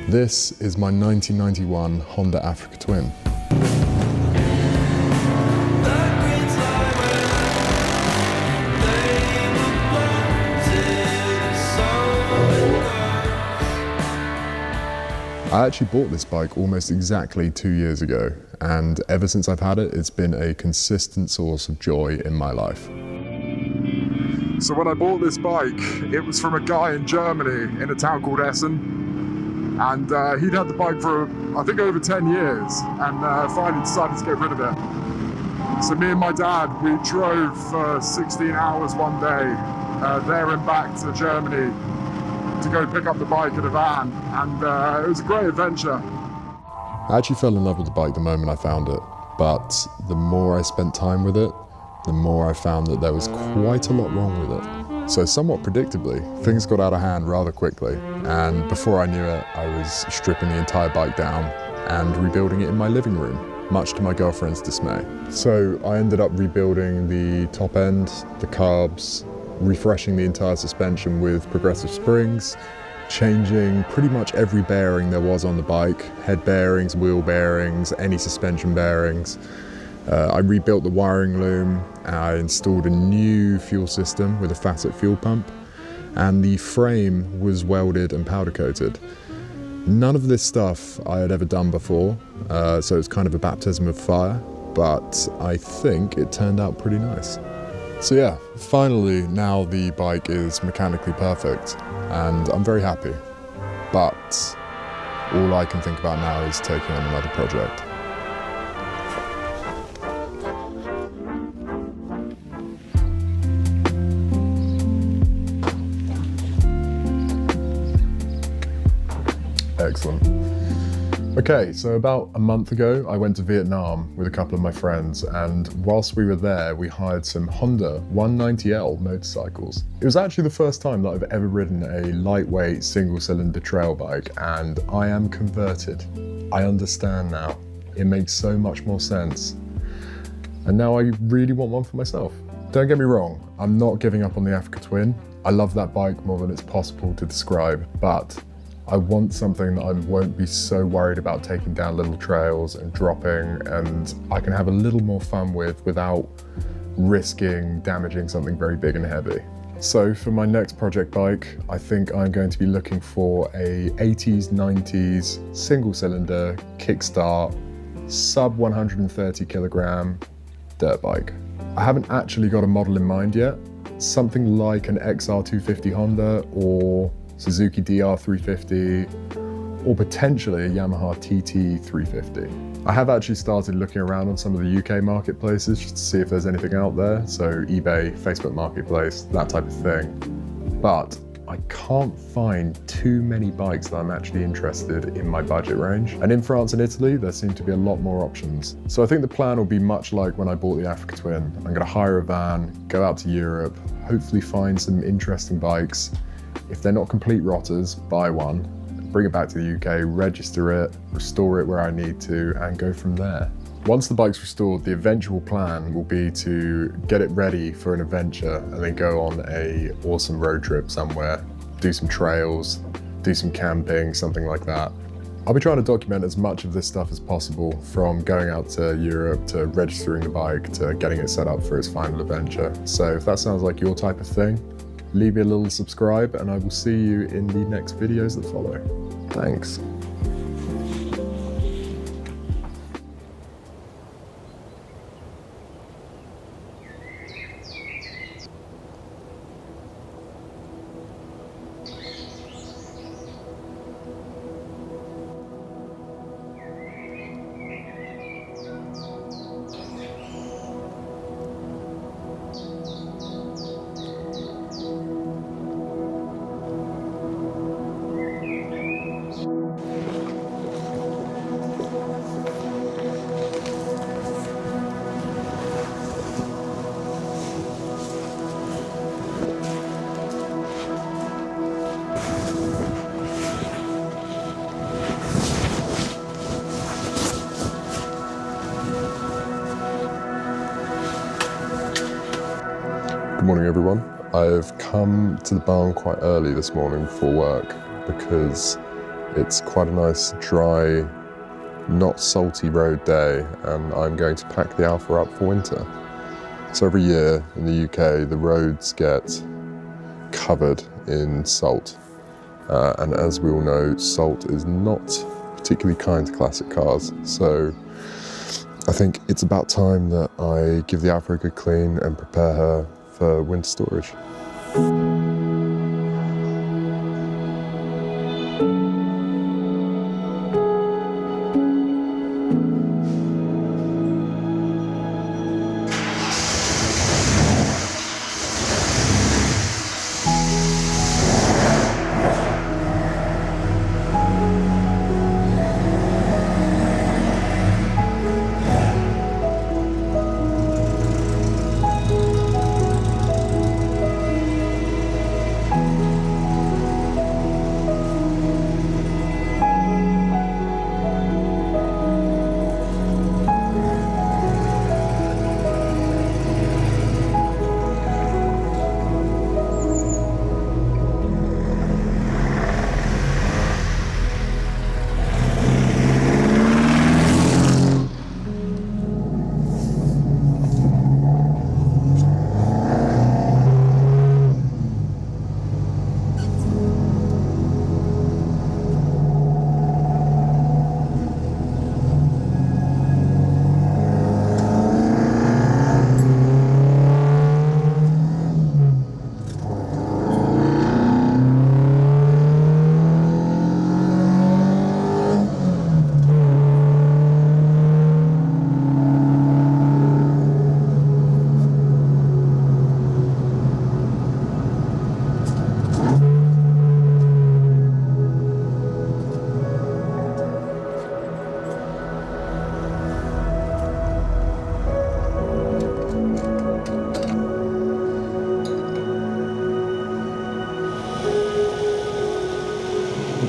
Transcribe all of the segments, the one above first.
This is my 1991 Honda Africa Twin. I actually bought this bike almost exactly 2 years ago, and ever since I've had it, it's been a consistent source of joy in my life. So when I bought this bike, it was from a guy in Germany in a town called Essen, and he'd had the bike for, I think, over 10 years, and finally decided to get rid of it. So me and my dad, we drove for 16 hours one day, there and back to Germany, to go pick up the bike in a van, and it was a great adventure. I actually fell in love with the bike the moment I found it, but the more I spent time with it, the more I found that there was quite a lot wrong with it. So somewhat predictably, things got out of hand rather quickly, and before I knew it, I was stripping the entire bike down and rebuilding it in my living room, much to my girlfriend's dismay. So I ended up rebuilding the top end, the carbs, refreshing the entire suspension with progressive springs, changing pretty much every bearing there was on the bike, head bearings, wheel bearings, any suspension bearings. I rebuilt the wiring loom, I installed a new fuel system with a Facet fuel pump, and the frame was welded and powder coated. None of this stuff I had ever done before, so it's kind of a baptism of fire, but I think it turned out pretty nice. So yeah, finally now the bike is mechanically perfect and I'm very happy, but all I can think about now is taking on another project. Excellent. Okay, so about a month ago, I went to Vietnam with a couple of my friends, and whilst we were there, we hired some Honda 190L motorcycles. It was actually the first time that I've ever ridden a lightweight single-cylinder trail bike, and I am converted. I understand now. It makes so much more sense. And now I really want one for myself. Don't get me wrong, I'm not giving up on the Africa Twin. I love that bike more than it's possible to describe, but I want something that I won't be so worried about taking down little trails and dropping, and I can have a little more fun with without risking damaging something very big and heavy. So for my next project bike, I think I'm going to be looking for a 80s, 90s single cylinder kickstart sub 130 kilogram dirt bike. I haven't actually got a model in mind yet. Something like an XR250 Honda or Suzuki DR350, or potentially a Yamaha TT350. I have actually started looking around on some of the UK marketplaces just to see if there's anything out there, so eBay, Facebook Marketplace, that type of thing. But I can't find too many bikes that I'm actually interested in my budget range. And in France and Italy, there seem to be a lot more options. So I think the plan will be much like when I bought the Africa Twin. I'm gonna hire a van, go out to Europe, hopefully find some interesting bikes. If they're not complete rotters, buy one, bring it back to the UK, register it, restore it where I need to, and go from there. Once the bike's restored, the eventual plan will be to get it ready for an adventure and then go on a awesome road trip somewhere, do some trails, do some camping, something like that. I'll be trying to document as much of this stuff as possible, from going out to Europe, to registering the bike, to getting it set up for its final adventure. So if that sounds like your type of thing, leave me a little subscribe and I will see you in the next videos that follow. Thanks. Good morning everyone. I've come to the barn quite early this morning for work because It's quite a nice, dry, not salty road day, and I'm going to pack the Alfa up for winter. So every year in the UK, the roads get covered in salt. And as we all know, salt is not particularly kind to classic cars. So I think it's about time that I give the Alfa a good clean and prepare her for winter storage.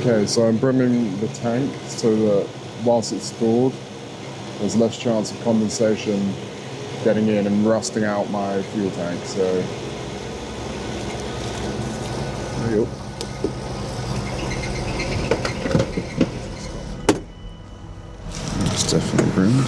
Okay, so I'm brimming the tank so that whilst it's stored, there's less chance of condensation getting in and rusting out my fuel tank. So there you go. It's definitely brimmed.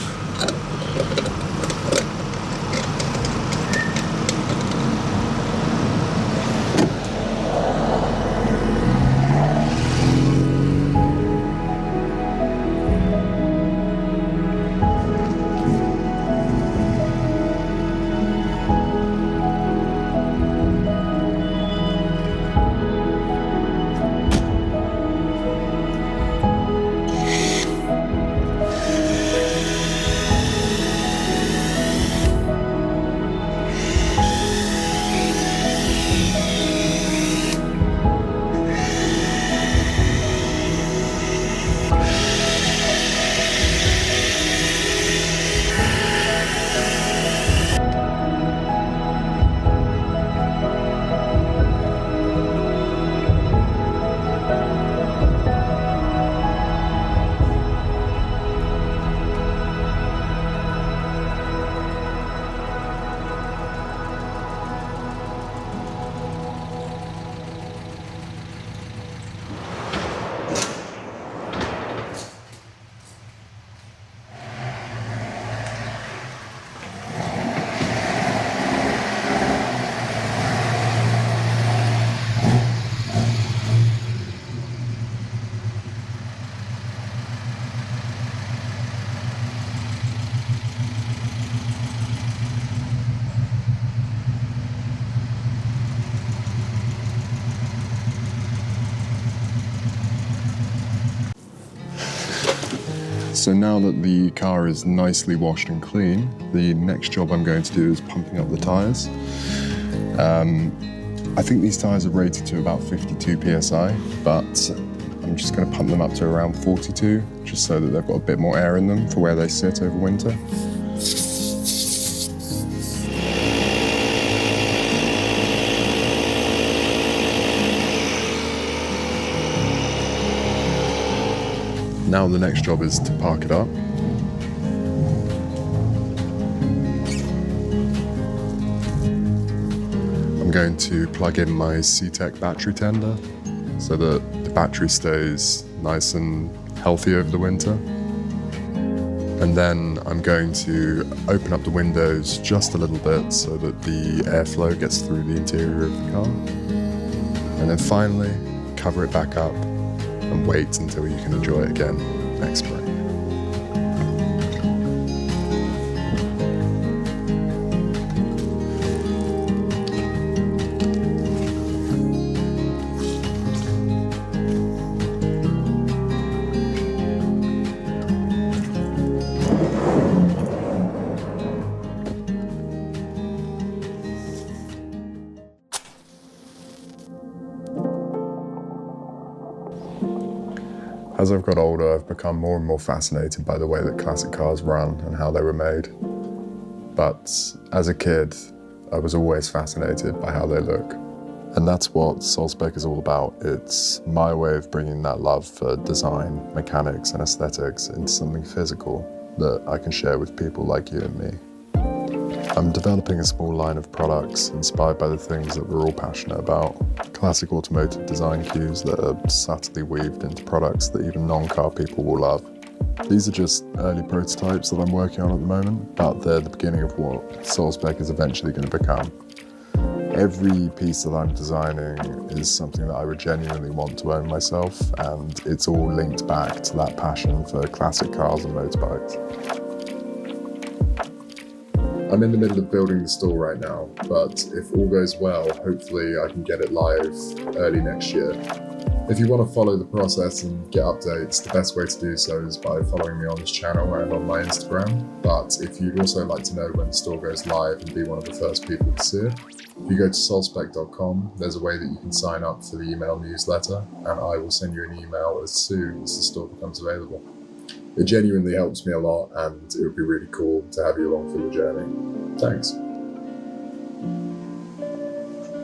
So now that the car is nicely washed and clean, the next job I'm going to do is pumping up the tyres. I think these tyres are rated to about 52 psi, but I'm just going to pump them up to around 42, just so that they've got a bit more air in them for where they sit over winter. Now the next job is to park it up. I'm going to plug in my CTEK battery tender so that the battery stays nice and healthy over the winter. And then I'm going to open up the windows just a little bit so that the airflow gets through the interior of the car. And then finally, cover it back up and wait until you can enjoy it again next spring. As I've got older, I've become more and more fascinated by the way that classic cars run and how they were made. But as a kid, I was always fascinated by how they look. And that's what Solspec is all about. It's my way of bringing that love for design, mechanics, and aesthetics into something physical that I can share with people like you and me. I'm developing a small line of products inspired by the things that we're all passionate about. Classic automotive design cues that are subtly weaved into products that even non-car people will love. These are just early prototypes that I'm working on at the moment, but they're the beginning of what Solspec is eventually going to become. Every piece that I'm designing is something that I would genuinely want to own myself, and it's all linked back to that passion for classic cars and motorbikes. I'm in the middle of building the store right now, but if all goes well, hopefully I can get it live early next year. If you want to follow the process and get updates, the best way to do so is by following me on this channel and on my Instagram. But if you'd also like to know when the store goes live and be one of the first people to see it, if you go to solspec.com, there's a way that you can sign up for the email newsletter, and I will send you an email as soon as the store becomes available. It genuinely helps me a lot, and it would be really cool to have you along for the journey. Thanks.